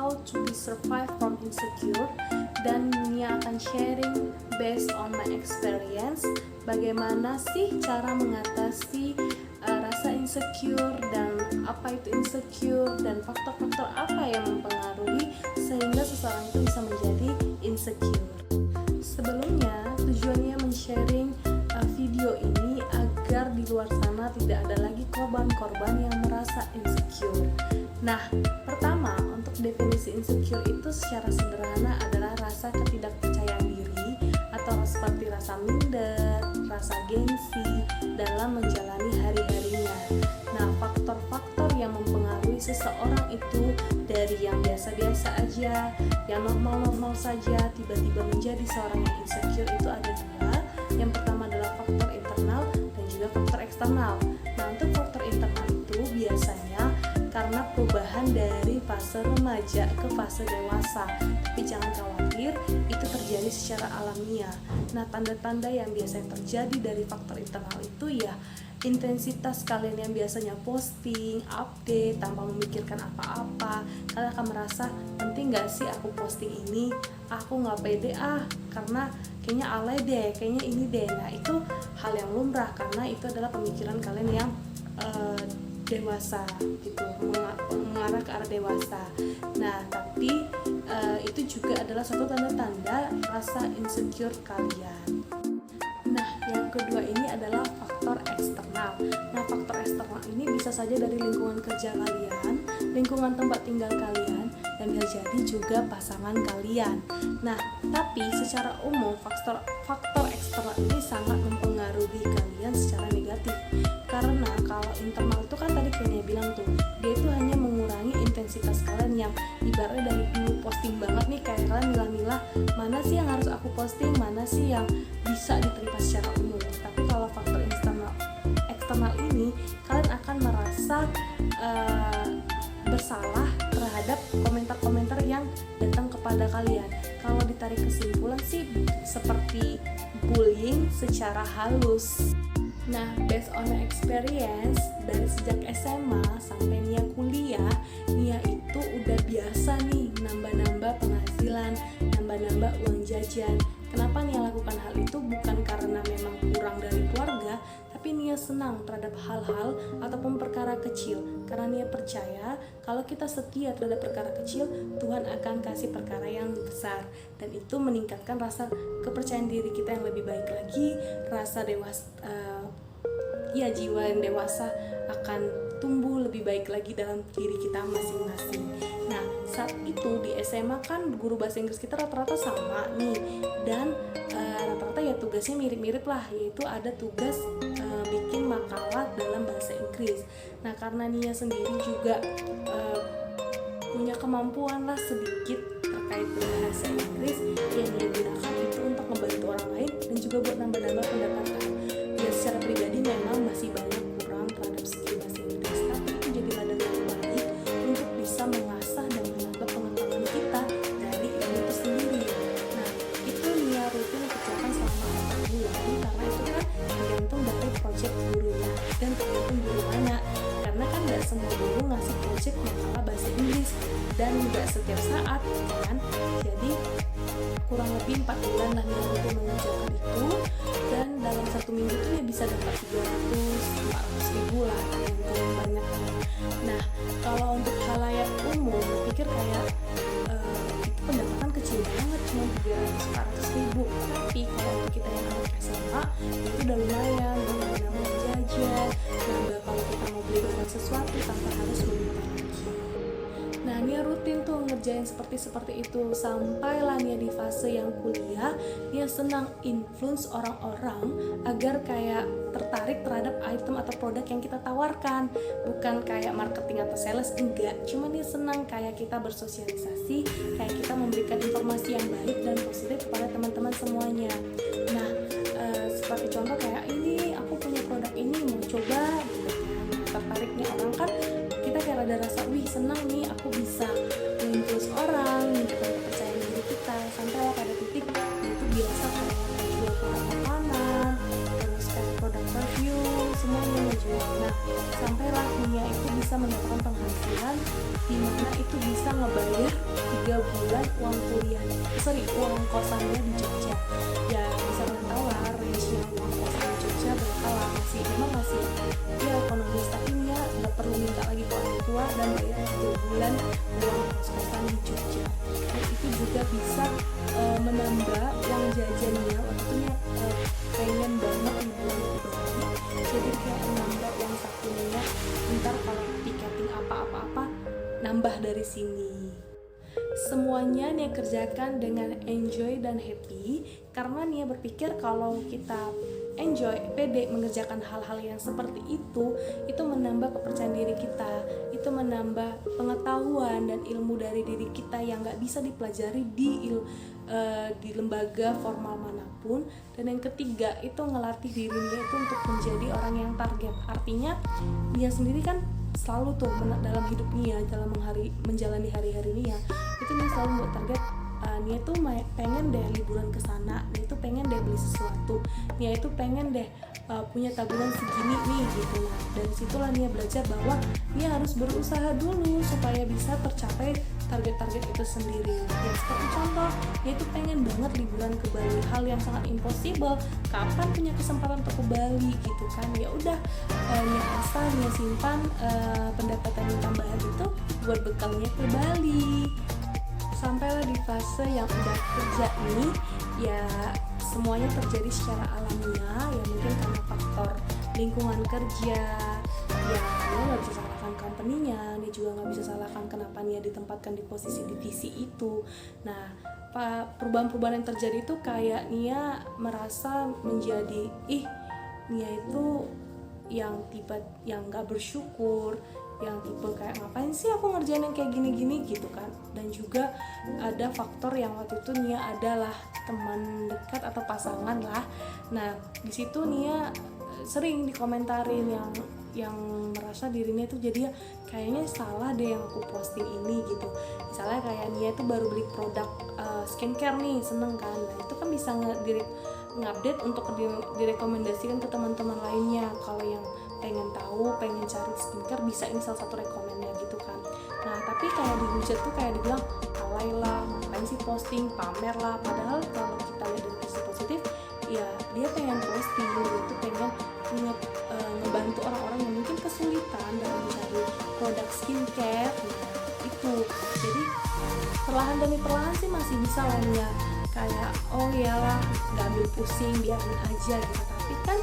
how to be survive from insecure, dan Nia akan sharing based on my experience bagaimana sih cara mengatasi rasa insecure dan apa itu insecure dan faktor-faktor apa yang mempengaruhi sehingga seseorang itu bisa menjadi insecure. Sebelumnya tujuannya men-sharing video ini agar di luar sana tidak ada lagi korban-korban yang merasa insecure. Nah, pertama, untuk definisi insecure itu secara sederhana adalah rasa ketidakpercayaan diri atau seperti rasa minder, rasa gengsi dalam menjalani hari-harinya. Nah, faktor-faktor yang mempengaruhi seseorang itu dari yang biasa-biasa aja, yang normal-normal saja, tiba-tiba menjadi seorang yang insecure itu ada dua. Yang pertama adalah faktor internal dan juga faktor eksternal. Nah, untuk faktor internal itu biasanya karena perubahan dari fase remaja ke fase dewasa. Tapi jangan khawatir, itu terjadi secara alamiah. Nah, tanda-tanda yang biasanya terjadi dari faktor internal itu ya intensitas kalian yang biasanya posting, update tanpa memikirkan apa-apa. Kalian akan merasa, penting gak sih aku posting ini? Aku gak pede karena kayaknya alay deh, kayaknya ini deh. Nah, itu hal yang lumrah karena itu adalah pemikiran kalian yang dewasa gitu, mengarah ke arah dewasa. Nah, tapi itu juga adalah suatu tanda-tanda rasa insecure kalian. Nah, yang kedua ini adalah faktor eksternal. Nah, faktor eksternal ini bisa saja dari lingkungan kerja kalian, lingkungan tempat tinggal kalian, dan bisa jadi juga pasangan kalian. Nah, tapi secara umum faktor eksternal ini sangat mempengaruhi kalian secara negatif. Karena kalau internal itu kan tadi kayaknya bilang tuh, dia itu hanya mengurangi intensitas kalian yang ibaratnya dari dulu posting banget nih, kayak kalian milah-milah mana sih yang harus aku posting, mana sih yang bisa diterima secara umum. Tapi kalau faktor eksternal ini, kalian akan merasa bersalah terhadap komentar-komentar yang datang kepada kalian. Kalau ditarik kesimpulan sih seperti bullying secara halus. Nah, based on my experience, dari sejak SMA sampai Nia kuliah, Nia itu udah biasa nih nambah-nambah penghasilan, nambah-nambah uang jajan. Kenapa Nia lakukan hal itu? Bukan karena memang kurang dari keluarga, tapi Nia senang terhadap hal-hal ataupun perkara kecil. Karena Nia percaya kalau kita setia terhadap perkara kecil, Tuhan akan kasih perkara yang besar. Dan itu meningkatkan rasa kepercayaan diri kita yang lebih baik lagi, rasa dewasa, jiwa yang dewasa akan tumbuh lebih baik lagi dalam diri kita masing-masing. Nah, saat itu di SMA kan guru bahasa Inggris kita rata-rata sama nih, dan rata-rata ya tugasnya mirip-mirip lah, yaitu ada tugas bikin makalah dalam bahasa Inggris. Nah, karena Nia sendiri juga punya kemampuan lah sedikit terkait bahasa Inggris, yang Nia gunakan itu untuk membantu orang lain dan juga buat nambah-nambah pendapatan. Ya, secara pribadi memang masih banyak kurang terhadap skill bahasa Inggris, tapi itu jadi ladang yang baik untuk bisa mengasah dan menambah pengetahuan kita dari ilmu itu sendiri. Nah, itu Nia rutin kerjakan selama 4 bulan karena itu kan tergantung dari project gurunya dan tergantung guru mana. Karena kan gak semua guru ngasih project makalah bahasa Inggris dan gak setiap saat kan. Jadi kurang lebih 4 bulan lah Nia rutin mengerjakan itu, dan dalam 1 minggu tuh ya bisa dapat 300-400 ribu lah, yang banyak. Nah, kalau untuk halayak umum pikir kayak itu pendapatan kecil banget, cuma 300-400 ribu. Tapi kalau untuk kita yang anak SMA itu udah lumayan, nambah jajan, nambah kalau kita mau beli barang sesuatu tanpa harus mengeluarkan lagi. Nah, Nia rutin tuh ngerjain seperti itu sampailah Nia di fase yang kuliah. Nia senang influence orang-orang agar kayak tertarik terhadap item atau produk yang kita tawarkan, bukan kayak marketing atau sales, enggak. Cuma Nia senang kayak kita bersosialisasi, kayak kita memberikan informasi yang baik dan positif kepada teman-teman semuanya. Nah, seperti contoh kayak ini aku punya produk ini mau coba gitu kan, tertarik nih orang kan, kita kayak ada rasa senang nih aku bisa influence orang, meningkatkan kepercayaan diri kita, sampai pada titik itu biasa kayak jual produk makanan, terus kayak produk perfume, semuanya jual. Nah, sampailah Nia itu bisa mendapatkan penghasilan di mana itu bisa ngebayar 3 bulan uang kosannya di Jogja. Ya bisa tahu lah range-nya uang kosan di Jogja berapa lah, masih ya ekonomis, tapi Nia nggak perlu minta lagi ke orang tua dan bayar 3 bulan uang kos-kosan di Jogja. Dan itu juga bisa menambah uang jajannya. Waktu Nia pengen banget liburan ke Bali, jadi kayak menambah uang sakunya, ntar kalau tiketing apa-apa nambah dari sini. Semuanya Nia kerjakan dengan enjoy dan happy, karena Nia berpikir kalau kita enjoy, pede mengerjakan hal-hal yang seperti itu menambah kepercayaan diri kita, itu menambah pengetahuan dan ilmu dari diri kita yang gak bisa dipelajari di lembaga formal manapun. Dan yang ketiga itu ngelatih diri Nia itu untuk menjadi orang yang target. Artinya Nia sendiri kan selalu tuh dalam hidup Nia, dalam menjalani hari-hari Nia, itu Nia selalu buat target. Nia tuh pengen deh liburan ke sana, Nia tuh pengen deh beli sesuatu, Nia itu pengen deh punya tabungan segini nih gitu. Nah dari situlah Nia belajar bahwa Nia harus berusaha dulu supaya bisa tercapai target-target itu sendiri. Ya seperti contoh, Nia itu pengen banget liburan ke Bali, hal yang sangat impossible. Kapan punya kesempatan untuk ke Bali gitu kan? Ya udah, Nia asal Nia simpan pendapatan tambahan itu buat bekalnya ke Bali. Sampailah di fase yang udah kerja nih, ya semuanya terjadi secara alamiah, ya mungkin karena faktor lingkungan kerja, ya Nia nggak bisa salahkan company-nya, Nia juga nggak bisa salahkan kenapa Nia ditempatkan di posisi divisi itu. Nah perubahan-perubahan yang terjadi itu kayak Nia merasa menjadi Nia itu yang nggak bersyukur, yang tipe kayak ngapain sih aku ngerjain yang kayak gini-gini gitu kan. Dan juga ada faktor yang waktu itu Nia adalah teman dekat atau pasangan lah. Nah di situ Nia sering dikomentarin yang merasa dirinya itu jadi kayaknya salah deh yang aku posting ini gitu. Misalnya kayak Nia itu baru beli produk skincare nih, seneng kan. Nah itu kan bisa ngupdate untuk direkomendasikan ke teman-teman lainnya. Kalau yang pengen tahu, pengen cari skincare, bisa ini salah satu rekomennya gitu kan. Nah tapi kayak dihujat tuh kayak dibilang alay lah, ngapain sih posting, pamer lah. Padahal kalau kita lihat dari sisi positif, ya dia pengen posting, dia tuh pengen ngebantu orang-orang yang mungkin kesulitan dalam mencari produk skincare. Nah itu, jadi perlahan demi perlahan sih masih bisa lah ya, kayak oh iyalah nggak ambil pusing, biarin aja gitu. Tapi kan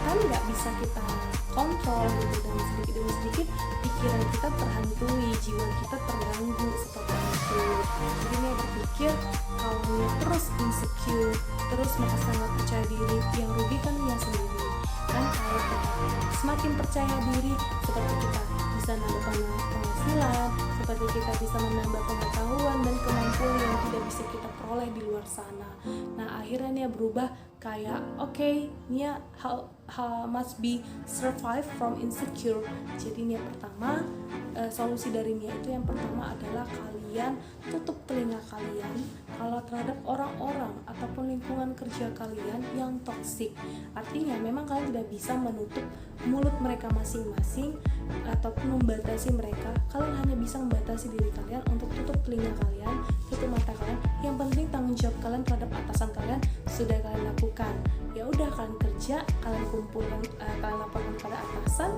kan nggak bisa kita kontrol gitu, dan sedikit demi sedikit pikiran kita terhantui, jiwa kita terganggu seperti itu. Jadi Nia berpikir kalau Nia terus insecure, terus merasa nggak percaya diri, yang rugi kan Nia sendiri kan. Kalau kita semakin percaya diri, seperti kita bisa nambah penghasilan, seperti kita bisa menambah pengetahuan dan kemampuan yang tidak bisa kita peroleh di luar sana. Nah akhirnya Nia berubah kayak okay, Nia must be survive from insecure. Jadi Nia pertama, solusi dari Nia itu yang pertama adalah kalian tutup telinga kalian kalau terhadap orang-orang ataupun lingkungan kerja kalian yang toksik. Artinya memang kalian tidak bisa menutup mulut mereka masing-masing ataupun membatasi mereka. Kalian hanya bisa membatasi diri kalian untuk tutup telinga kalian, tutup mata kalian. Yang penting tanggung jawab kalian terhadap atasan kalian sudah kalian lakukan. Ya udah, kalian kerja, kalian kumpulkan, kalian laporkan pada atasan,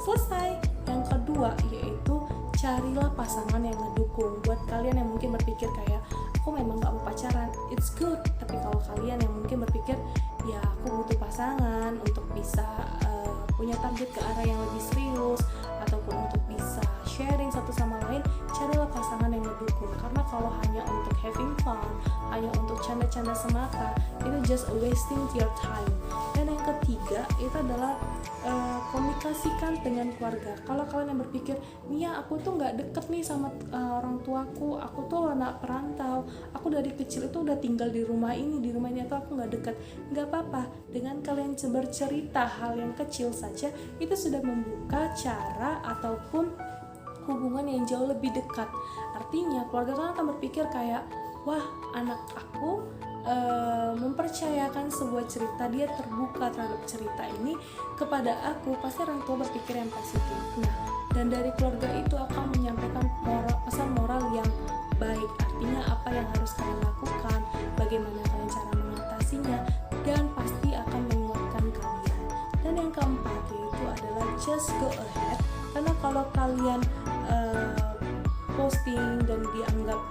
selesai. Yang kedua yaitu carilah pasangan yang ngedukung. Buat kalian yang mungkin berpikir kayak aku memang gak mau pacaran, it's good. Tapi kalau kalian yang mungkin berpikir ya aku butuh pasangan untuk bisa punya target ke arah yang lebih serius, ataupun untuk bisa sharing satu sama lain, carilah pasangan yang ngedukung. Karena kalau hanya untuk having fun, hanya untuk canda-canda semata, itu just wasting your time. Dan yang ketiga itu adalah komunikasikan dengan keluarga. Kalau kalian yang berpikir, Nia aku tuh nggak deket nih sama orang tuaku, aku tuh anak perantau, aku dari kecil itu udah tinggal di rumah ini atau aku nggak deket. Nggak apa-apa, dengan kalian bercerita hal yang kecil saja itu sudah membuka cara ataupun hubungan yang jauh lebih dekat. Artinya keluarga kalian akan berpikir kayak, wah anak aku mempercayakan sebuah cerita, dia terbuka terhadap cerita ini kepada aku, pasti orang tua berpikir yang positif. Nah dan dari keluarga itu akan menyampaikan pesan moral yang baik, artinya apa yang harus kalian lakukan, bagaimana kalian cara mengatasinya, dan pasti akan menguatkan kalian. Dan yang keempat yaitu adalah just go ahead, karena kalau kalian posting dan dianggap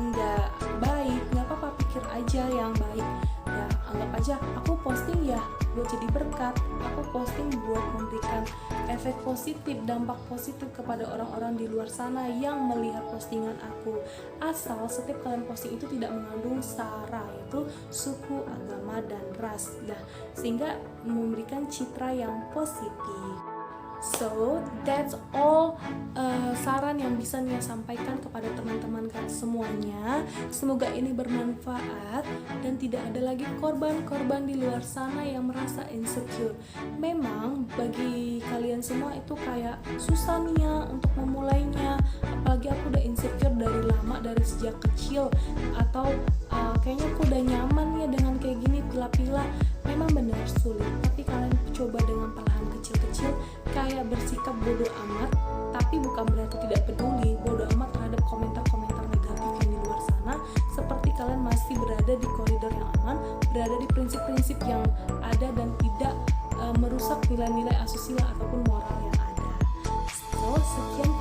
enggak baik, nggak apa-apa, pikir aja yang baik ya, anggap aja aku posting ya buat jadi berkat, aku posting buat memberikan efek positif, dampak positif kepada orang-orang di luar sana yang melihat postingan aku, asal setiap kalian posting itu tidak mengandung sara, yaitu suku, agama, dan ras, sehingga memberikan citra yang positif. So that's all saran yang bisa Nia sampaikan kepada teman-teman semuanya. Semoga ini bermanfaat dan tidak ada lagi korban-korban di luar sana yang merasa insecure. Memang bagi kalian semua itu kayak susah Nia untuk memulainya, apalagi aku udah insecure dari lama, dari sejak kecil, atau kayaknya aku udah nyaman ya dengan kayak gini, pilah-pilah. Memang benar sulit, tapi kalian coba dengan perlahan kecil-kecil, kayak bersikap bodoh amat, tapi bukan berarti tidak peduli, bodoh amat terhadap komentar-komentar negatif yang di luar sana, seperti kalian masih berada di koridor yang aman, berada di prinsip-prinsip yang ada dan tidak merusak nilai-nilai asusila ataupun moral yang ada. So, sekian